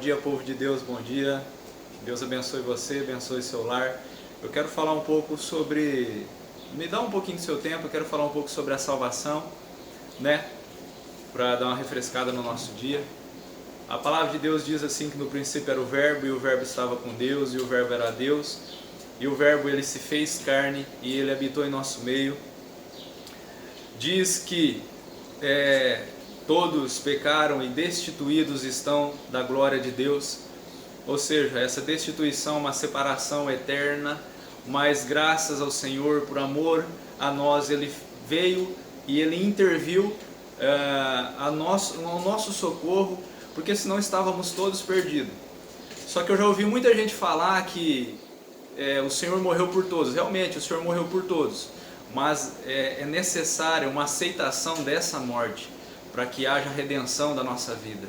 dia, povo de Deus, bom dia. Deus abençoe você, abençoe seu lar. Eu quero falar um pouco sobre... Me dá um pouquinho do seu tempo, eu quero falar um pouco sobre a salvação, né? Para dar uma refrescada no nosso dia. A palavra de Deus diz assim que no princípio era o Verbo, e o Verbo estava com Deus, e o Verbo era Deus. E o Verbo, ele se fez carne, e ele habitou em nosso meio. Diz que todos pecaram e destituídos estão da glória de Deus. Ou seja, essa destituição é uma separação eterna, mas graças ao Senhor, por amor a nós, Ele veio e Ele interviu ao nosso socorro, porque senão estávamos todos perdidos. Só que eu já ouvi muita gente falar que o Senhor morreu por todos. Realmente, o Senhor morreu por todos, mas é necessária uma aceitação dessa morte para que haja redenção da nossa vida.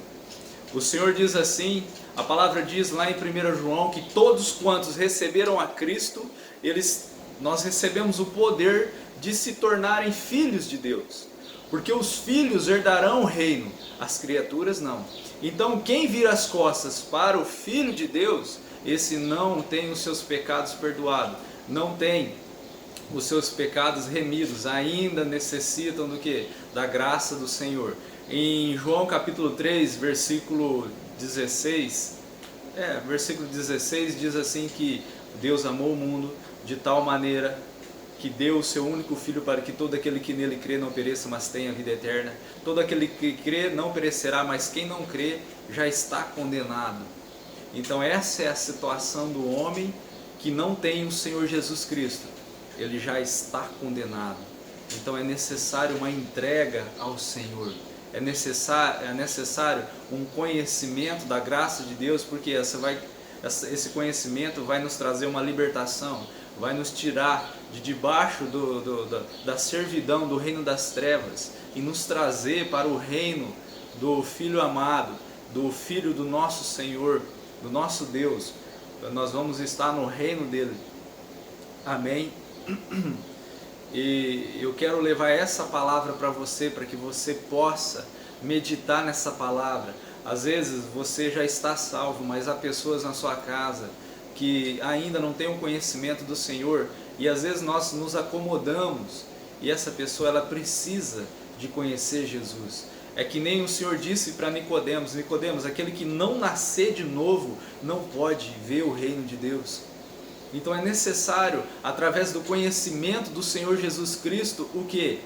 O Senhor diz assim, a palavra diz lá em 1 João que todos quantos receberam a Cristo, nós recebemos o poder de se tornarem filhos de Deus, porque os filhos herdarão o reino, as criaturas não. Então quem vira as costas para o Filho de Deus, esse não tem os seus pecados perdoados, não tem os seus pecados remidos, ainda necessitam do que? Da graça do Senhor. Em João capítulo 3, versículo 16, diz assim que Deus amou o mundo de tal maneira que deu o seu único Filho para que todo aquele que nele crê não pereça, mas tenha vida eterna. Todo aquele que crê não perecerá, mas quem não crê já está condenado. Então essa é a situação do homem que não tem o Senhor Jesus Cristo. Ele já está condenado. Então é necessário uma entrega ao Senhor. É necessário um conhecimento da graça de Deus, porque esse conhecimento vai nos trazer uma libertação, vai nos tirar de debaixo da servidão do reino das trevas e nos trazer para o reino do Filho amado, do Filho do nosso Senhor, do nosso Deus. Nós vamos estar no reino dele. Amém? E eu quero levar essa palavra para você, para que você possa meditar nessa palavra. Às vezes você já está salvo, mas há pessoas na sua casa que ainda não têm o conhecimento do Senhor, e às vezes nós nos acomodamos, e essa pessoa ela precisa de conhecer Jesus. É que nem o Senhor disse para Nicodemos: Nicodemos, aquele que não nascer de novo não pode ver o reino de Deus. Então é necessário, através do conhecimento do Senhor Jesus Cristo, o que?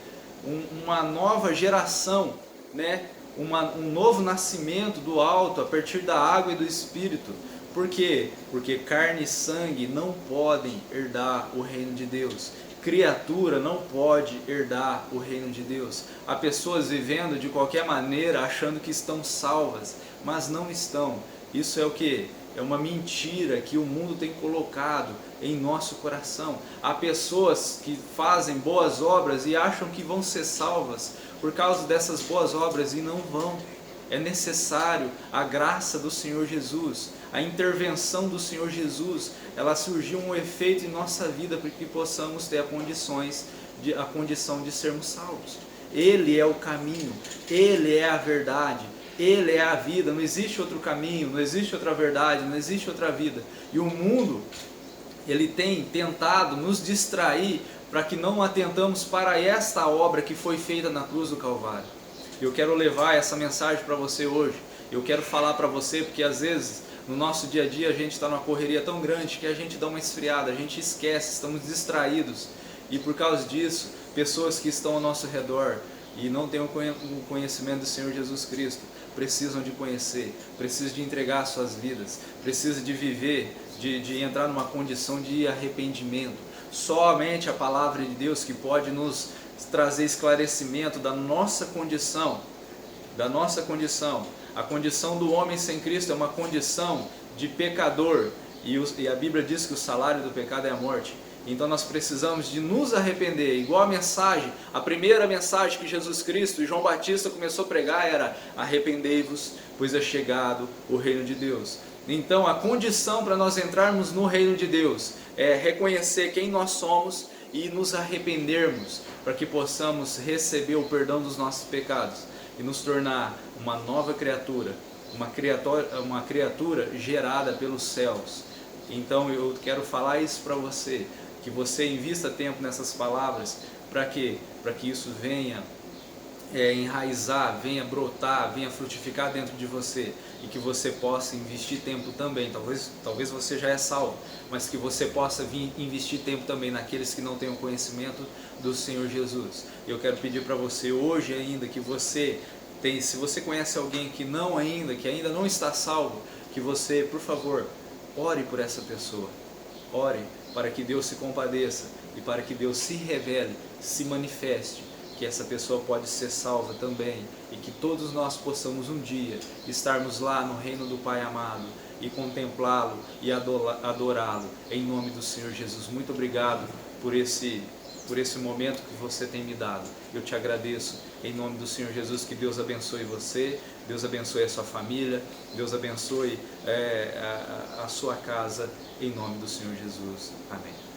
Uma nova geração, né? Um novo nascimento do alto, a partir da água e do Espírito. Por quê? Porque carne e sangue não podem herdar o reino de Deus. Criatura não pode herdar o reino de Deus. Há pessoas vivendo de qualquer maneira, achando que estão salvas, mas não estão. Isso é o que? É uma mentira que o mundo tem colocado em nosso coração. Há pessoas que fazem boas obras e acham que vão ser salvas por causa dessas boas obras, e não vão. É necessário a graça do Senhor Jesus, a intervenção do Senhor Jesus. Ela surgiu um efeito em nossa vida para que possamos ter a condição de sermos salvos. Ele é o caminho, Ele é a verdade, Ele é a vida. Não existe outro caminho, não existe outra verdade, não existe outra vida. E o mundo, ele tem tentado nos distrair para que não atentamos para esta obra que foi feita na cruz do Calvário. Eu quero levar essa mensagem para você hoje. Eu quero falar para você, porque às vezes no nosso dia a dia a gente está numa correria tão grande que a gente dá uma esfriada, a gente esquece, estamos distraídos. E por causa disso, pessoas que estão ao nosso redor e não têm o conhecimento do Senhor Jesus Cristo, precisam de conhecer, precisam de entregar suas vidas, precisam de viver, de entrar numa condição de arrependimento. Somente a palavra de Deus que pode nos trazer esclarecimento da nossa condição, A condição do homem sem Cristo é uma condição de pecador, e a Bíblia diz que o salário do pecado é a morte. Então nós precisamos de nos arrepender. Igual a primeira mensagem que Jesus Cristo e João Batista começou a pregar era: arrependei-vos, pois é chegado o reino de Deus. Então a condição para nós entrarmos no reino de Deus é reconhecer quem nós somos e nos arrependermos, para que possamos receber o perdão dos nossos pecados e nos tornar uma nova criatura, uma criatura gerada pelos céus. Então eu quero falar isso para você, que você invista tempo nessas palavras, para quê? Para que isso venha enraizar, venha brotar, venha frutificar dentro de você, e que você possa investir tempo também. Talvez você já é salvo, mas que você possa vir investir tempo também naqueles que não têm o conhecimento do Senhor Jesus. Eu quero pedir para você hoje ainda que você se você conhece alguém que ainda não está salvo, que você, por favor, ore por essa pessoa. Ore para que Deus se compadeça e para que Deus se revele, se manifeste, que essa pessoa pode ser salva também, e que todos nós possamos um dia estarmos lá no reino do Pai amado e contemplá-lo e adorá-lo em nome do Senhor Jesus. Muito obrigado por esse momento que você tem me dado. Eu te agradeço em nome do Senhor Jesus. Que Deus abençoe você, Deus abençoe a sua família, Deus abençoe a sua casa em nome do Senhor Jesus. Amém.